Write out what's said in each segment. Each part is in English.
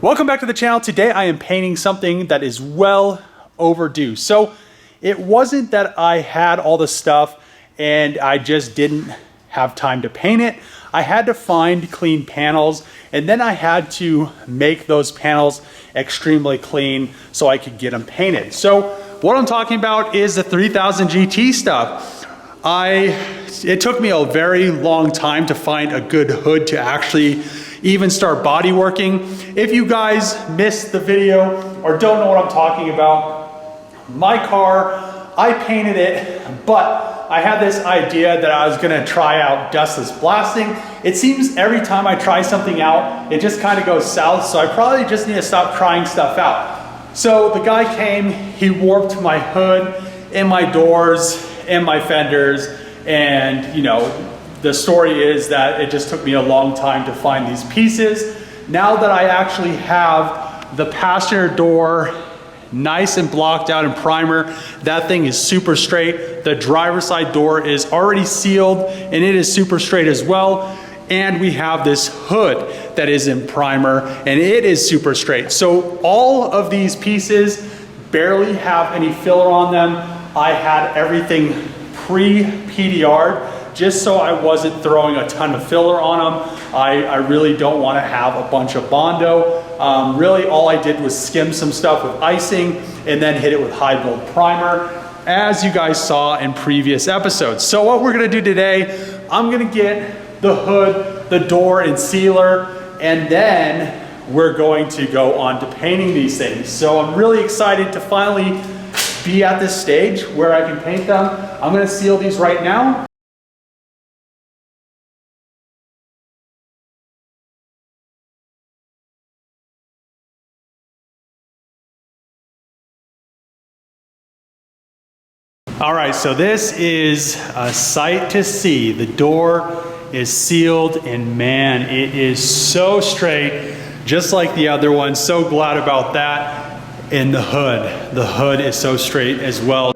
Welcome back to the channel. Today I am painting something that is well overdue. So it wasn't that I had all the stuff and I just didn't have time to paint it. I had to find clean panels, and then I had to make those panels extremely clean so I could get them painted. So what I'm talking about is the 3000 GT stuff. It took me a very long time to find a good hood to actually even start body working. If you guys missed the video or don't know what I'm talking about, my car, I painted it, but I had this idea that I was gonna try out dustless blasting. It seems every time I try something out, it just kind of goes south, so I probably just need to stop trying stuff out. So the guy came, he warped my hood and my doors and my fenders, and you know, the story is that it just took me a long time to find these pieces. Now that I actually have the passenger door nice and blocked out in primer, that thing is super straight. The driver's side door is already sealed and it is super straight as well. And we have this hood that is in primer and it is super straight. So all of these pieces barely have any filler on them. I had everything pre-PDR'd just so I wasn't throwing a ton of filler on them. I really don't want to have a bunch of Bondo. Really all I did was skim some stuff with icing and then hit it with high build primer, as you guys saw in previous episodes. So what we're gonna do today, I'm gonna get the hood, the door and sealer, and then we're going to go on to painting these things. So I'm really excited to finally be at this stage where I can paint them. I'm gonna seal these right now. All right, so this is a sight to see. The door is sealed and man, it is so straight, just like the other one. So glad about that. And the hood is so straight as well.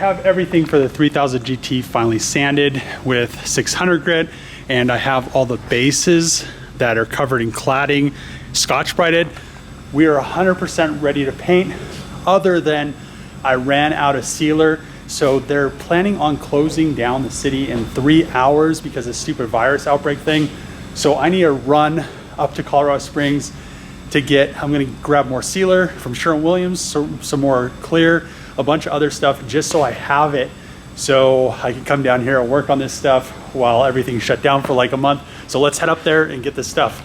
have everything for the 3000 GT finally sanded with 600 grit, and I have all the bases that are covered in cladding, Scotch-Brighted. We are 100% ready to paint, other than I ran out of sealer. So they're planning on closing down the city in 3 hours because of stupid virus outbreak thing. So I need to run up to Colorado Springs to get, I'm gonna grab more sealer from Sherwin-Williams, some more clear, a bunch of other stuff, just so I have it, so I can come down here and work on this stuff while everything's shut down for like a month. So let's head up there and get this stuff.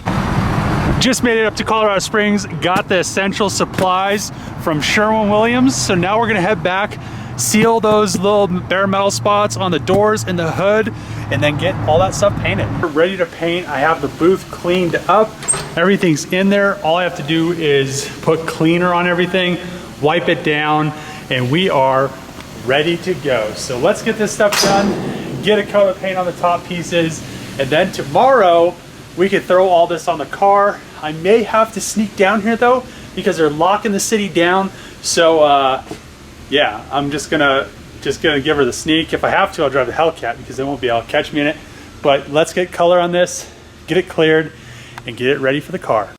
Just made it up to Colorado Springs, got the essential supplies from Sherwin-Williams. So now we're gonna head back, seal those little bare metal spots on the doors and the hood, and then get all that stuff painted. We're ready to paint. I have the booth cleaned up. Everything's in there. All I have to do is put cleaner on everything, wipe it down, and we are ready to go. So let's get this stuff done, get a coat of paint on the top pieces, and then tomorrow we could throw all this on the car. I may have to sneak down here though, because they're locking the city down. So yeah, I'm just gonna give her the sneak. If I have to, I'll drive the Hellcat because they won't be able to catch me in it. But let's get color on this, get it cleared, and get it ready for the car.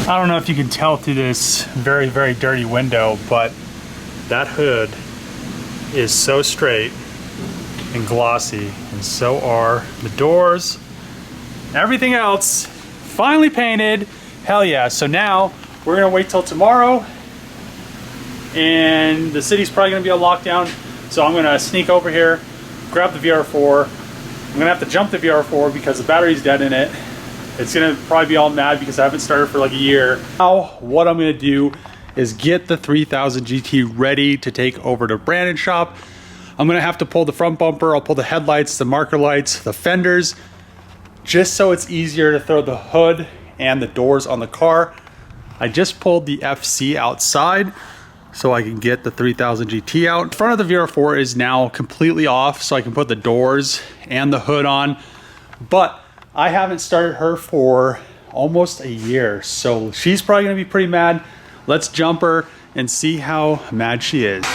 I don't know if you can tell through this very, very dirty window, but that hood is so straight and glossy, and so are the doors. Everything else finally painted. Hell yeah. So now we're gonna wait till tomorrow, and the city's probably gonna be on lockdown. So I'm gonna sneak over here, grab the VR4. I'm gonna have to jump the VR4 because the battery's dead in it. It's gonna probably be all mad because I haven't started for like a year. Now, what I'm gonna do is get the 3000 GT ready to take over to Brandon's shop. I'm gonna have to pull the front bumper, I'll pull the headlights, the marker lights, the fenders, just so it's easier to throw the hood and the doors on the car. I just pulled the FC outside so I can get the 3000 GT out. The front of the VR4 is now completely off, so I can put the doors and the hood on, but I haven't started her for almost a year, so she's probably gonna be pretty mad. Let's jump her and see how mad she is.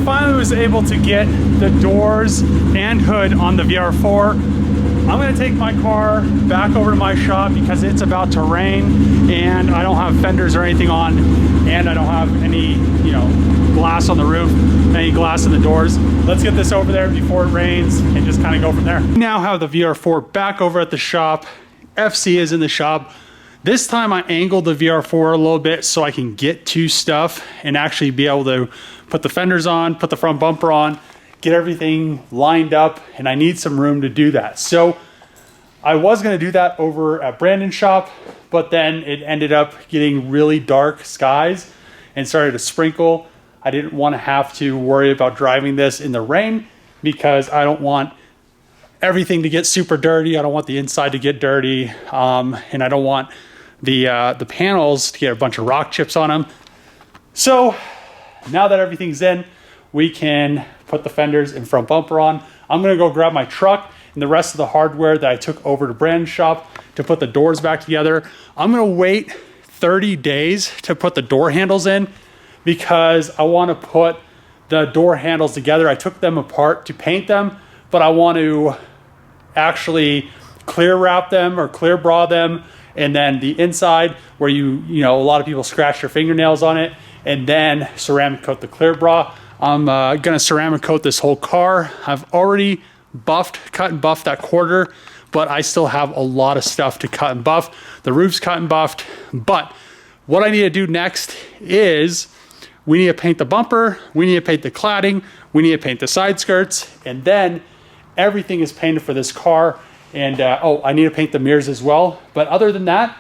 I finally was able to get the doors and hood on the VR4. I'm gonna take my car back over to my shop because it's about to rain and I don't have fenders or anything on, and I don't have any, you know, glass on the roof, any glass in the doors. Let's get this over there before it rains and just kind of go from there. We now have the VR4 back over at the shop. FC is in the shop. This time I angled the VR4 a little bit so I can get to stuff and actually be able to put the fenders on, put the front bumper on, get everything lined up, and I need some room to do that. So I was gonna do that over at Brandon's shop, but then it ended up getting really dark skies and started to sprinkle. I didn't want to have to worry about driving this in the rain because I don't want everything to get super dirty. I don't want the inside to get dirty, and I don't want the panels to get a bunch of rock chips on them. So now that everything's in, we can put the fenders and front bumper on. I'm gonna go grab my truck and the rest of the hardware that I took over to Brandon's shop to put the doors back together. I'm gonna wait 30 days to put the door handles in because I want to put the door handles together. I took them apart to paint them, but I want to actually clear wrap them or clear bra them, and then the inside where you know, a lot of people scratch their fingernails on it, and then ceramic coat the clear bra. I'm gonna ceramic coat this whole car. I've already cut and buffed that quarter, but I still have a lot of stuff to cut and buff. The roof's cut and buffed, but what I need to do next is we need to paint the bumper, we need to paint the cladding, we need to paint the side skirts, and then everything is painted for this car. And oh, I need to paint the mirrors as well. But other than that,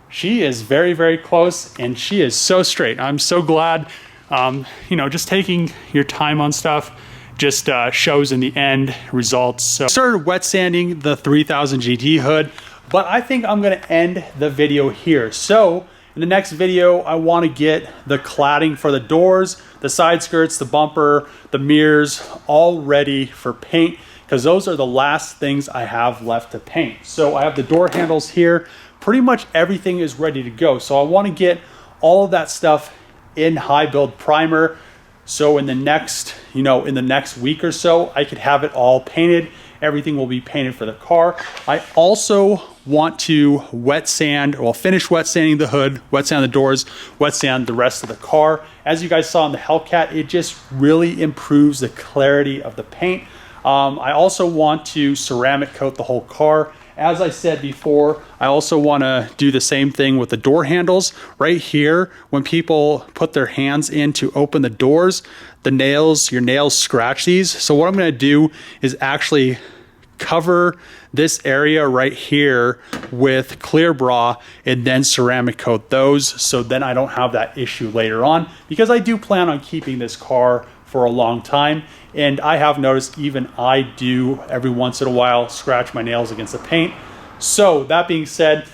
she is very, very close and she is so straight. I'm so glad, you know, just taking your time on stuff just shows in the end results. So I started wet sanding the 3000 GT hood, but I think I'm gonna end the video here. So in the next video, I want to get the cladding for the doors, the side skirts, the bumper, the mirrors, all ready for paint, because those are the last things I have left to paint. So I have the door handles here. Pretty much everything is ready to go. So I want to get all of that stuff in high build primer. So in the next, you know, in the next week or so, I could have it all painted. Everything will be painted for the car. I also want to wet sand, well, finish wet sanding the hood, wet sand the doors, wet sand the rest of the car. As you guys saw in the Hellcat, it just really improves the clarity of the paint. I also want to ceramic coat the whole car. As I said before, I also want to do the same thing with the door handles. Right here, when people put their hands in to open the doors, the nails, your nails scratch these. So what I'm going to do is actually cover this area right here with clear bra and then ceramic coat those, so then I don't have that issue later on, because I do plan on keeping this car for a long time. And I have noticed even I do every once in a while scratch my nails against the paint. So that being said,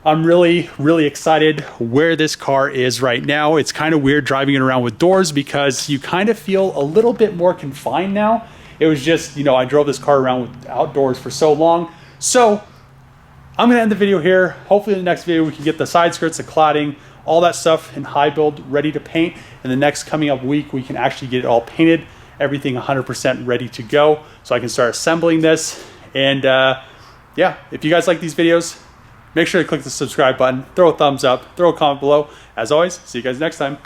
I'm really, really excited where this car is right now. It's kind of weird driving it around with doors because you kind of feel a little bit more confined now. It was just, you know, I drove this car around with outdoors for so long. So I'm gonna end the video here. Hopefully in the next video we can get the side skirts, the cladding, all that stuff in high build ready to paint. In the next coming up week, we can actually get it all painted, everything 100% ready to go, so I can start assembling this. And yeah, if you guys like these videos, make sure to click the subscribe button, throw a thumbs up, throw a comment below. As always, see you guys next time.